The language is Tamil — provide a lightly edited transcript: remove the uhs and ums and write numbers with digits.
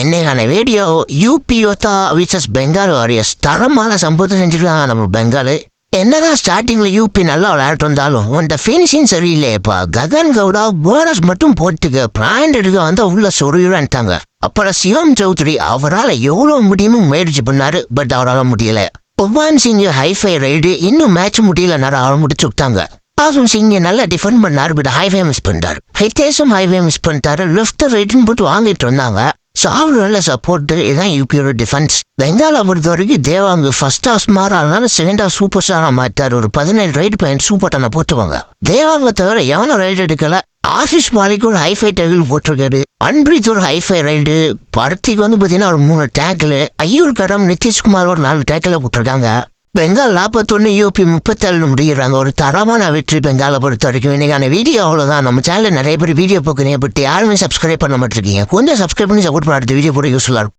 என்னைக்கான video UP Yoddha versus Bengal warriors தரமான சம்பவத்தை செஞ்சுருக்காங்க நம்ம பெங்கால். என்னதான் ஸ்டார்டிங்ல யூபி நல்லா விளையாட்டு வந்தாலும் இந்த ஃபினிஷிங் சரியில்லையப்பா. ககன் கவுடா போனஸ் மட்டும் போட்டுக்க பிராண்ட் எடுக்க வந்து உள்ள சொருவிடான்ட்டாங்க. அப்புறம் சிவம் சௌத்ரி அவரால் எவ்வளோ முடியுமோ முயற்சி பண்ணாரு, பட் அவரால் முடியல. பவான் சிங் ஹைஃபை ரைடு இன்னும் மேட்ச் முடியலனால அவரை முடிச்சு விட்டாங்க. ஆசும் சிங் நல்லா டிஃபெண்ட் பண்ணாரு, பட் ஹைவே மிஸ் பண்ணிட்டாரு. ஹிட்டேஸும் ஹைவே மிஸ் பண்ணிட்டாரு. லெஃப்ட் ரைட்டுன்னு போட்டு வாங்கிட்டு இருந்தாங்க. ஸோ அவர் நல்ல சப்போர்ட். இதுதான் யூபியோட டிஃபென்ஸ். பெங்காலை பொறுத்த வரைக்கும் தேவாங்க ஃபர்ஸ்ட் ஹாஃப் மாறாலும் செகண்ட் ஹாஃப் சூப்பர் ஸ்டாரா மாட்டார். ஒரு 17 ரைடு பையன் சூப்பர் டனை போட்டுவாங்க. தேவாங்க தவிர எவனும் ரைடு எடுக்கல. ஆசிஷ் மாலிக் ஒரு ஹைஃபை டேக்கிள் போட்டிருக்காரு. அன்பிரீத் ஒரு ஹைஃபை ரைடு. படத்துக்கு வந்து பார்த்தீங்கன்னா ஒரு 3 டேக்கிள். ஐயூர் கடம் நிதிஷ்குமார் ஒரு 4 டேக்கில் போட்டிருக்காங்க. பெங்கால் 41 யூபி 37 முடிகிறாங்க. ஒரு தரமான வெற்றி பெங்காலை பொறுத்த வரைக்கும். இன்னைக்கான வீடியோ அவ்வளோதான். நம்ம சேனலில் நிறைய பேர் வீடியோ பார்க்குறீங்க, பட் யாருமே சப்ஸ்கிரைப் பண்ண மாட்டிருக்கீங்க. கொஞ்சம் சப்ஸ்கிரைப் பண்ணி சப்போர்ட் பண்ண அடுத்த வீடியோ போட யூஸ்ஃபுல்லாக இருக்கும்.